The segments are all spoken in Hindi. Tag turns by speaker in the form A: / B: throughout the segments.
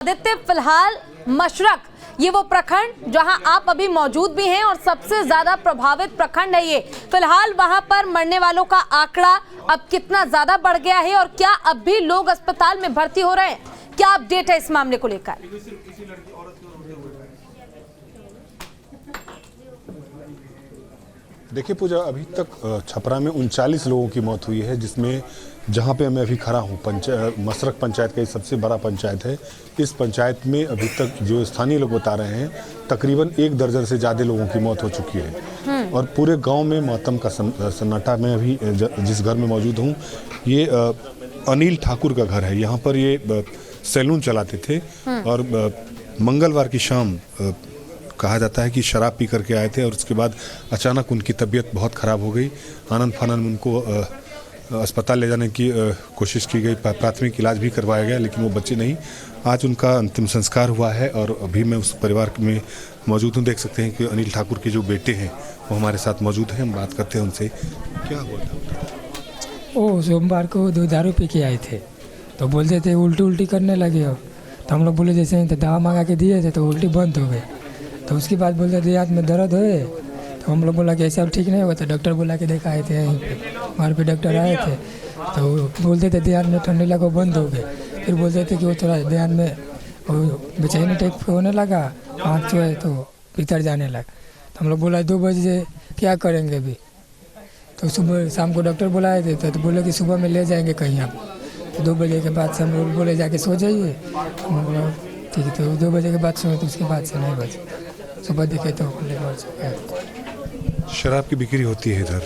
A: आदित्य, फिलहाल मशरक ये वो प्रखंड जहां आप अभी मौजूद भी हैं और सबसे ज्यादा प्रभावित प्रखंड है ये। फिलहाल वहां पर मरने वालों का आंकड़ा अब कितना ज्यादा बढ़ गया है और क्या अब भी लोग अस्पताल में भर्ती हो रहे हैं, क्या अपडेट है इस मामले को लेकर?
B: देखिए पूजा, अभी तक छपरा में 39 लोगों की मौत हुई है, जिसमें जहां पे मैं अभी खड़ा हूं मशरक पंचायत का सबसे बड़ा पंचायत है। इस पंचायत में अभी तक जो स्थानीय लोग बता रहे हैं तकरीबन 1 दर्जन से ज़्यादा लोगों की मौत हो चुकी है और पूरे गांव में मातम का सन्नाटा। मैं अभी जिस घर में मौजूद हूं ये अनिल ठाकुर का घर है। यहाँ पर ये सैलून चलाते थे और मंगलवार की शाम कहा जाता है कि शराब पी करके आए थे और उसके बाद अचानक उनकी तबीयत बहुत ख़राब हो गई। आनंद फानंद में उनको अस्पताल ले जाने की कोशिश की गई, प्राथमिक इलाज भी करवाया गया, लेकिन वो बचे नहीं। आज उनका अंतिम संस्कार हुआ है और अभी मैं उस परिवार में मौजूद हूँ। देख सकते हैं कि अनिल ठाकुर के जो बेटे हैं वो हमारे साथ मौजूद हैं। हम बात करते हैं उनसे। क्या हुआ था?
C: वो सोमवार को 2 दारू पी के आए थे तो बोलते थे उल्टी करने लगे हो, तो हम लोग बोले जैसे तो दवा मंगा के दिए थे तो उल्टी बंद हो गए। तो उसके बाद बोलते थे हाथ में दर्द हुए, तो हम लोग बोला कि ऐसा ठीक नहीं हुआ। तो डॉक्टर बोला कि दिखाए थे यहीं पे, वहाँ पे डॉक्टर आए थे तो बोलते थे ध्यान में ठंडी लगा बंद हो गए। फिर बोलते थे कि वो थोड़ा ध्यान में बेचैनी टाइप होने लगा, आँख जो है तो भीतर जाने लगा। तो हम लोग बोला 2 बजे क्या करेंगे अभी। तो सुबह शाम को डॉक्टर बुलाए थे तो बोले कि सुबह में ले जाएंगे कहीं आप। तो 2 बजे के बाद से हम लोग बोले जाके सो जाइए। हम बोला ठीक है। तो 2 बजे के बाद सोए तो उसके बाद से नहीं बचे। सुबह देखे तो
B: शराब की बिक्री होती है इधर?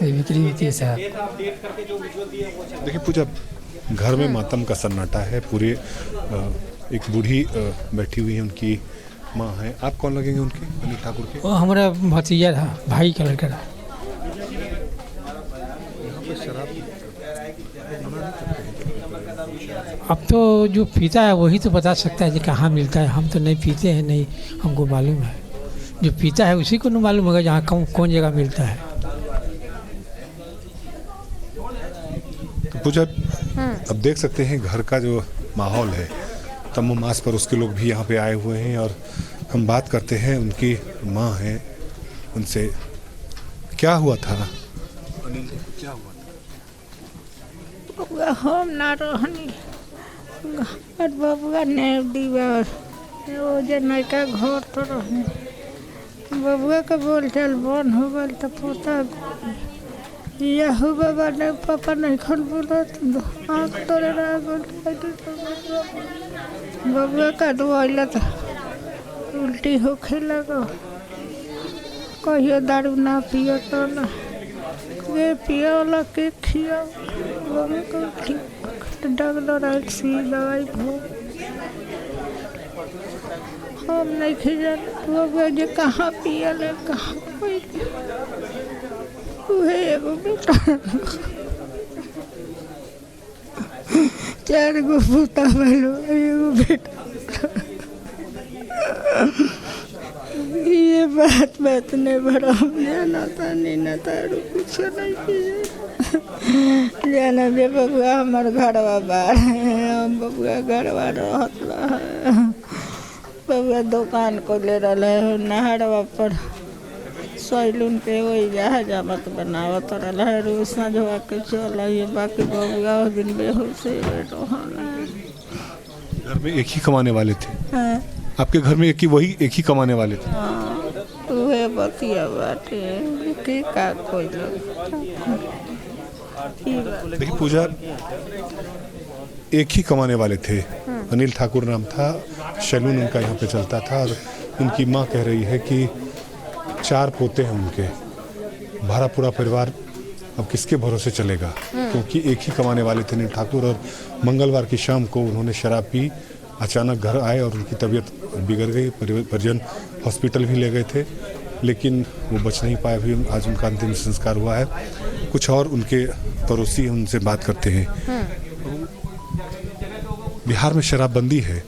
C: बिक्री होती है साहब।
B: देखिए पूजा, घर में मातम का सन्नाटा है। पूरे एक बूढ़ी बैठी हुई है, उनकी माँ है। आप कौन लगेंगे उनके? अनिल ठाकुर के?
C: वो हमारा भतीजा था, भाई का लड़का था। अब तो जो पीता है वही तो बता सकता है कि कहाँ मिलता है। हम तो नहीं पीते हैं, नहीं हमको मालूम है। जो पीता है उसी को नहीं मालूम होगा जहाँ कौन जगह मिलता है।
B: तो पूजा, अब देख सकते हैं घर का जो माहौल है, तमाम मास पर उसके लोग भी यहाँ पे आए हुए हैं और हम बात करते हैं। उनकी माँ है, उनसे क्या हुआ था? क्या हुआ था?
D: हम ना रहनी बबुआ ने दीवार वो जन का घर तो रहने बबुआ के बोल चल बन हो गल तो पोता यह बाबा ने पापा नहीं खन बोला आँख तोड़े रह गल। बबुआ का दुआला था उल्टी होखे लगा। कहियो दारू ना पियो तो ना ये पियो वाला के खिया बबुआ को उल्टी डॉक्टर आई सी दवाई हम नहीं खिजा बबुआ जो कहाँ पिया ले कहाँ उहे एगो बेटा 4 गो पोता वालो एगो बेटा। ये बात नहीं बड़ा जाना था नहीं ना तारू कुछ नहीं किया जाना बे बबुआ हमार घरवा बाहर हम बबुआ घरवा रहता है। बबुआ दुकान को ले रहा है नहरवा पर सैलून के वही जहाजमत बनावत रहा है। रोज संझवा के चल ये बाकी बबुआ उस दिन बेहोश
B: घर में एक ही कमाने वाले थे?
D: हाँ।
B: आपके घर में एक ही कमाने वाले थे?
D: वे बतिया बाटे के का कोई
B: देखिए पूजा, एक ही कमाने वाले थे। अनिल ठाकुर नाम था, सैलून उनका यहाँ पे चलता था और उनकी माँ कह रही है कि 4 पोते हैं उनके। भरा पूरा परिवार अब किसके भरोसे चलेगा, क्योंकि एक ही कमाने वाले थे अनिल ठाकुर। और मंगलवार की शाम को उन्होंने शराब पी, अचानक घर आए और उनकी तबीयत बिगड़ गई। परिजन हॉस्पिटल भी ले गए थे लेकिन वो बच नहीं पाए। भी आज उनका अंतिम संस्कार हुआ है। कुछ और उनके पड़ोसी, उनसे बात करते हैं। बिहार में शराबबंदी है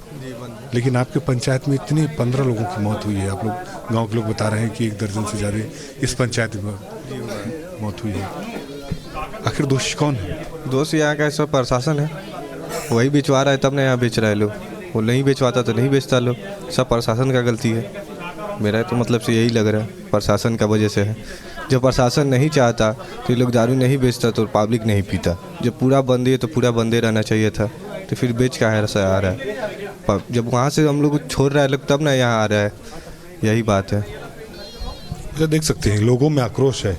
B: लेकिन आपके पंचायत में इतनी 15 लोगों की मौत हुई है। आप लोग गांव के लोग बता रहे हैं कि 1 दर्जन से ज़्यादा इस पंचायत में मौत हुई है। आखिर दोषी कौन है?
E: दोषी यहाँ का सब प्रशासन है। वही बेचवा रहा है तब ना यहाँ बेच रहा है लोग, वो नहीं बेचवाता तो नहीं बेचता लोग, सब प्रशासन का गलती है। मेरा तो मतलब से यही लग रहा है प्रशासन का वजह से है। जब प्रशासन नहीं चाहता तो ये लोग दारू नहीं बेचता तो पब्लिक नहीं पीता। जब पूरा बंद है तो पूरा बंदे रहना चाहिए था, तो फिर बेच का है आ रहा है। जब वहाँ से हम लोग छोड़ रहा है लोग तब ना यहाँ आ रहा है, यही बात है।
B: जो देख सकते हैं लोगों में आक्रोश है,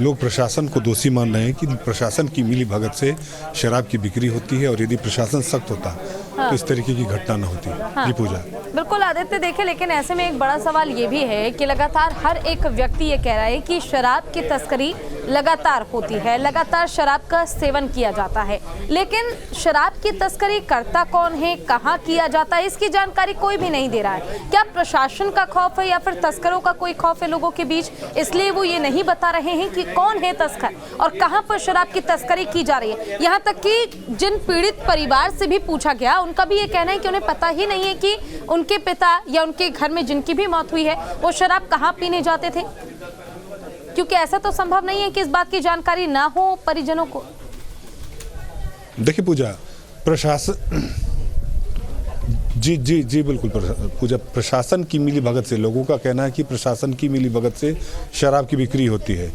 B: लोग प्रशासन को दोषी मान रहे हैं कि प्रशासन की मिली भगत से शराब की बिक्री होती है, और यदि प्रशासन सख्त होता तो इस तरीके की घटना न होती। जी पूजा।
A: बिल्कुल आदित्य, देखे लेकिन ऐसे में एक बड़ा सवाल ये भी है कि लगातार हर एक व्यक्ति ये कह रहा है कि शराब की तस्करी लगातार होती है, लगातार शराब का सेवन किया जाता है, लेकिन शराब की तस्करी करता कौन है, कहाँ किया जाता है, इसकी जानकारी कोई भी नहीं दे रहा है। क्या प्रशासन का खौफ है या फिर तस्करों का कोई खौफ है लोगों के बीच, इसलिए वो ये नहीं बता रहे हैं कि कौन है तस्कर और कहाँ पर शराब की तस्करी की जा रही है। यहाँ तक कि जिन पीड़ित परिवार से भी पूछा गया उनका भी ये कहना है कि उन्हें पता ही नहीं है कि उनके पिता या उनके घर में जिनकी भी मौत हुई है वो शराब कहाँ पीने जाते थे, क्योंकि ऐसा तो संभव नहीं है कि इस बात की जानकारी ना हो परिजनों को।
B: देखिए पूजा, प्रशासन जी बिल्कुल पूजा, प्रशासन की मिली भगत से, लोगों का कहना है कि प्रशासन की मिली भगत से शराब की बिक्री होती है।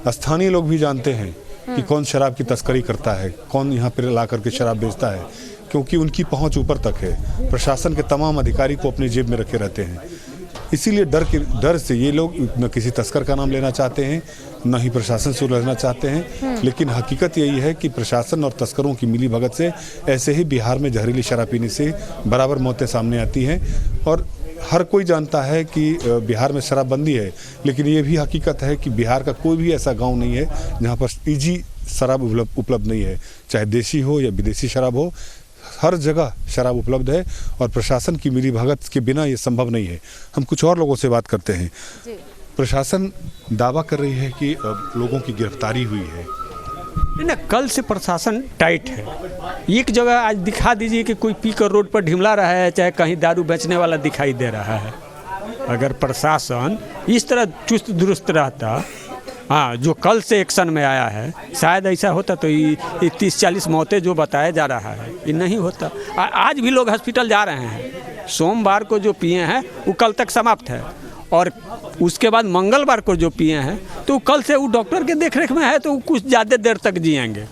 B: स्थानीय लोग भी जानते हैं कि कौन शराब की तस्करी करता है, कौन यहाँ पर ला करके शराब बेचता है, क्योंकि उनकी पहुंच ऊपर तक है। प्रशासन के तमाम अधिकारी को अपनी जेब में रखे रहते हैं, इसीलिए डर से ये लोग न किसी तस्कर का नाम लेना चाहते हैं, न ही प्रशासन से उलझना चाहते हैं। लेकिन हकीकत यही है कि प्रशासन और तस्करों की मिली भगत से ऐसे ही बिहार में जहरीली शराब पीने से बराबर मौतें सामने आती हैं। और हर कोई जानता है कि बिहार में शराबबंदी है, लेकिन ये भी हकीकत है कि बिहार का कोई भी ऐसा गाँव नहीं है जहाँ पर ईजी शराब उपलब्ध नहीं है, चाहे देशी हो या विदेशी शराब हो, हर जगह शराब उपलब्ध है। और प्रशासन की मिली भगत के बिना ये संभव नहीं है। हम कुछ और लोगों से बात करते हैं। प्रशासन दावा कर रही है कि लोगों की गिरफ्तारी हुई है।
F: ना, कल से प्रशासन टाइट है। एक जगह आज दिखा दीजिए कि कोई पीकर रोड पर ढिमला रहा है, चाहे कहीं दारू बेचने वाला दिखाई दे रहा है। अगर प्रशासन इस तरह चुस्त दुरुस्त रहता, हाँ, जो कल से एक्शन में आया है, शायद ऐसा होता तो ये 30-40 मौतें जो बताया जा रहा है ये नहीं होता। आज भी लोग हॉस्पिटल जा रहे हैं। सोमवार को जो पिए हैं वो कल तक समाप्त है, और उसके बाद मंगलवार को जो पिए हैं तो कल से वो डॉक्टर के देखरेख में है, तो कुछ ज़्यादा देर तक जिएंगे।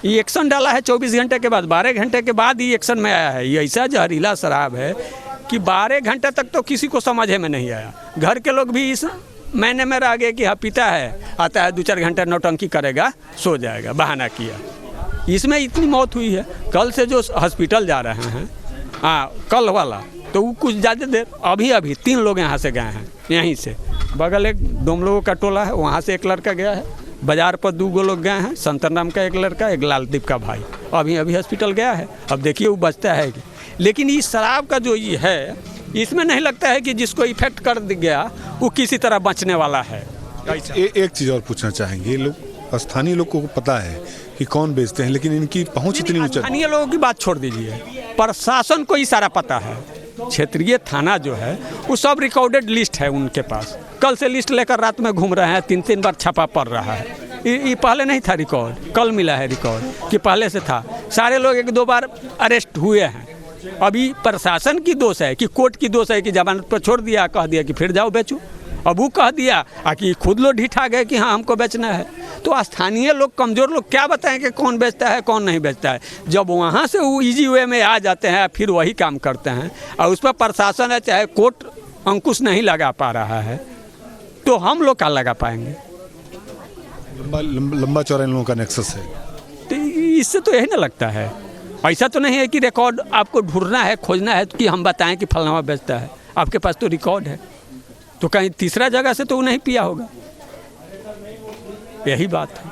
F: ये एक्शन डाला है 24 घंटे के बाद, 12 घंटे के बाद ही एक्शन में आया है। ये ऐसा जहरीला शराब है कि 12 घंटे तक तो किसी को समझ में नहीं आया। घर के लोग भी इस मैंने में रह गए कि हाँ पीता है, आता है 2-4 घंटे नौटंकी करेगा, सो जाएगा, बहाना किया। इसमें इतनी मौत हुई है। कल से जो हॉस्पिटल जा रहे हैं, हाँ कल वाला, तो वो कुछ ज़्यादा देर, अभी 3 लोग यहाँ से गए हैं, यहीं से बगल एक डोम लोगों का टोला है, वहाँ से एक लड़का गया है। बाजार पर 2 लोग गए हैं, संतर नाम का एक लड़का, एक लालदीप का भाई, अभी हॉस्पिटल गया है। अब देखिए वो बचता है कि। लेकिन इस शराब का जो ये है, इसमें नहीं लगता है कि जिसको इफेक्ट कर गया वो किसी तरह बचने वाला है।
B: एक चीज़ और पूछना चाहेंगे, लोग स्थानीय लोगों को पता है कि कौन बेचते हैं, लेकिन इनकी पहुंच इतनी ऊंची।
F: स्थानीय लोगों की बात छोड़ दीजिए, प्रशासन को ही सारा पता है। क्षेत्रीय थाना जो है वो सब रिकॉर्डेड लिस्ट है उनके पास। कल से लिस्ट लेकर रात में घूम रहे हैं, 3 बार छापा पड़ रहा है। ये पहले नहीं था रिकॉर्ड, कल मिला है रिकॉर्ड कि पहले से था। सारे लोग 1-2 बार अरेस्ट हुए हैं। अभी प्रशासन की दोष है कि कोर्ट की दोष है कि जमानत पर छोड़ दिया, कह दिया कि फिर जाओ बेचो। अब वो कह दिया कि खुद लोग ढीठा गए कि हाँ हमको बेचना है। तो स्थानीय लोग, कमज़ोर लोग क्या बताएं कि कौन बेचता है कौन नहीं बेचता है। जब वहाँ से वो इजी वे में आ जाते हैं फिर वही काम करते हैं, और उस पर प्रशासन है चाहे कोर्ट अंकुश नहीं लगा पा रहा है, तो हम लोग क्या लगा पाएंगे।
B: लंबा चौड़ा इन लोगों का नेक्सस है।
F: तो इससे तो यही ना लगता है। ऐसा तो नहीं है कि रिकॉर्ड आपको ढूंढना है, खोजना है कि हम बताएं कि फलाना बेचता है। आपके पास तो रिकॉर्ड है, तो कहीं तीसरा जगह से तो वो नहीं पिया होगा। यही बात है।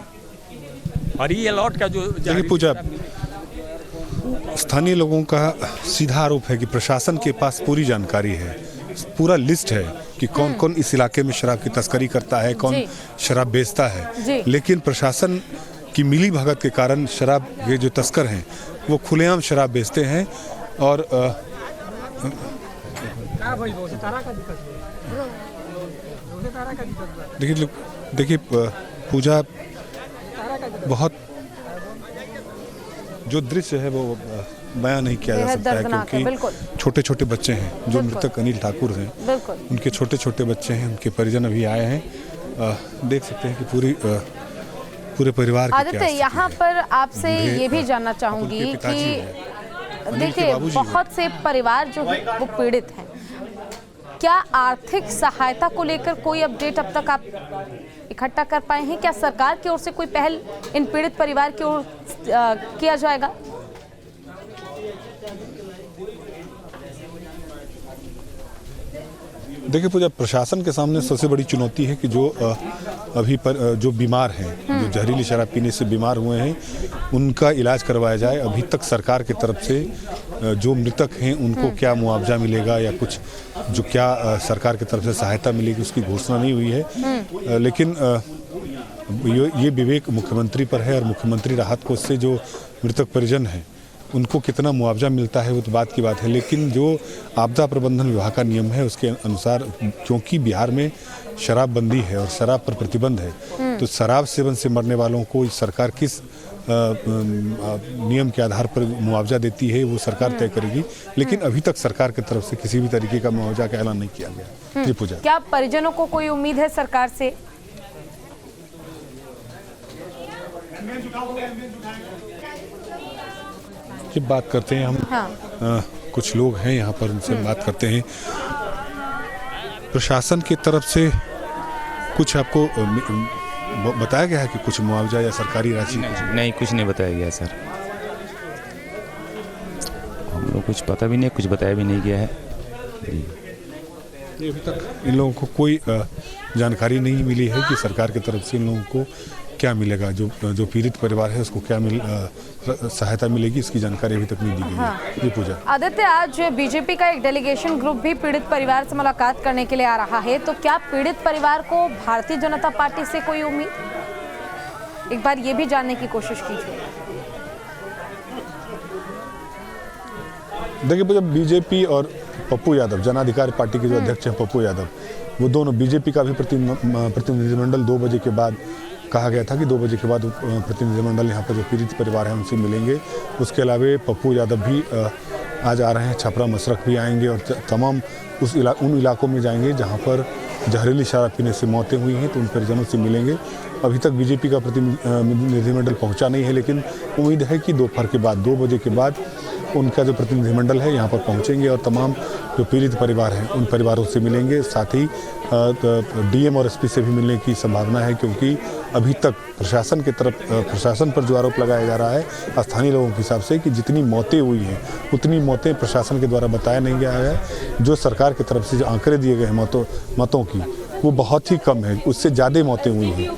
F: और ये अलॉट का जो
B: पूजा, स्थानीय लोगों का सीधा आरोप है कि प्रशासन के पास पूरी जानकारी है, पूरा लिस्ट है कि कौन कौन इस इलाके में शराब की तस्करी करता है, कौन शराब बेचता है। लेकिन प्रशासन की मिली भगत के कारण शराब के जो तस्कर हैं वो खुलेआम शराब बेचते हैं। और देखिए पूजा, बहुत जो दृश्य है वो बयां नहीं किया जा
A: बेहद
B: सकता है,
A: दर्दनाक है, बिल्कुल।
B: क्योंकि छोटे छोटे बच्चे हैं जो
A: बिल्कुल।
B: मृतक अनिल ठाकुर हैं,
A: बिल्कुल।
B: उनके छोटे छोटे बच्चे हैं, उनके परिजन अभी आए हैं। देख सकते हैं कि पूरे परिवार की क्या
A: आदित्य,
B: स्थिति
A: यहाँ
B: है।
A: पर आपसे
B: उनके,
A: ये भी जानना चाहूंगी
B: उनके पिताजी
A: कि
B: हैं, अनिल के
A: देखिए
B: बाबूजी हैं।
A: बहुत से परिवार जो है वो पीड़ित हैं, क्या आर्थिक सहायता को लेकर कोई अपडेट अब तक आप इकट्ठा कर पाए हैं? क्या सरकार की ओर से कोई पहल इन पीड़ित परिवार की ओर किया जाएगा?
B: देखिए पूजा, प्रशासन के सामने सबसे बड़ी चुनौती है कि जो बीमार हैं, जो जहरीली शराब पीने से बीमार हुए हैं, उनका इलाज करवाया जाए। अभी तक सरकार की तरफ से जो मृतक हैं उनको क्या मुआवजा मिलेगा या कुछ जो क्या सरकार की तरफ से सहायता मिलेगी उसकी घोषणा नहीं हुई है। लेकिन ये विवेक मुख्यमंत्री पर है और मुख्यमंत्री राहत कोष से जो मृतक परिजन हैं उनको कितना मुआवजा मिलता है वो तो बात की बात है। लेकिन जो आपदा प्रबंधन विभाग का नियम है उसके अनुसार, क्योंकि बिहार में शराबबंदी है और शराब पर प्रतिबंध है, तो शराब सेवन से मरने वालों को सरकार किस नियम के आधार पर मुआवजा देती है वो सरकार तय करेगी। लेकिन अभी तक सरकार की तरफ से किसी भी तरीके का मुआवजा का ऐलान नहीं किया गया। जी पूजा,
A: क्या परिजनों को कोई उम्मीद है सरकार से?
B: जब बात करते हैं हम,
A: हाँ।
B: कुछ लोग हैं यहाँ पर, उनसे बात करते हैं। प्रशासन की तरफ से कुछ आपको बताया गया है कि कुछ मुआवजा या सरकारी राशि?
G: नहीं, कुछ नहीं बताया गया सर। हम लोग कुछ पता भी नहीं, कुछ बताया भी नहीं गया है।
B: अभी तक इन लोगों को कोई जानकारी नहीं मिली है कि सरकार की तरफ से इन लोगों को क्या मिलेगा, जो पीड़ित परिवार है उसको क्या सहायता मिलेगी, इसकी जानकारी अभी तक नहीं दी गई है। जी पूजा।
A: आदित्य, आज बीजेपी का एक डेलीगेशन ग्रुप भी पीड़ित परिवार से मुलाकात करने के लिए आ रहा है, तो क्या पीड़ित परिवार को भारतीय जनता पार्टी से कोई उम्मीद? एक बार ये भी जानने की कोशिश कीजिए।
B: देखिए पूजा, बीजेपी और पप्पू यादव, जन अधिकार पार्टी के जो अध्यक्ष हैं पप्पू यादव, वो दोनों, बीजेपी का भी प्रतिनिधिमंडल 2 बजे के बाद कहा गया था कि 2 बजे के बाद प्रतिनिधिमंडल यहाँ पर जो पीड़ित परिवार हैं उनसे मिलेंगे। उसके अलावा पप्पू यादव भी आज आ रहे हैं, छपरा मसरख भी आएंगे और तमाम उन इलाकों में जाएंगे जहाँ पर जहरीली शराब पीने से मौतें हुई हैं, तो उन परिजनों से मिलेंगे। अभी तक बीजेपी का प्रतिनिधिमंडल पहुँचा नहीं है, लेकिन उम्मीद है कि दोपहर के बाद 2 बजे के बाद उनका जो प्रतिनिधिमंडल है यहाँ पर पहुँचेंगे और तमाम जो पीड़ित परिवार हैं उन परिवारों से मिलेंगे। साथ ही डीएम और एसपी से भी मिलने की संभावना है, क्योंकि अभी तक प्रशासन पर जो आरोप लगाया जा रहा है स्थानीय लोगों के हिसाब से कि जितनी मौतें हुई हैं उतनी मौतें प्रशासन के द्वारा बताया नहीं गया है। जो सरकार की तरफ से जो आंकड़े दिए गए हैं मतों की, वो बहुत ही कम है, उससे ज़्यादा मौतें हुई हैं।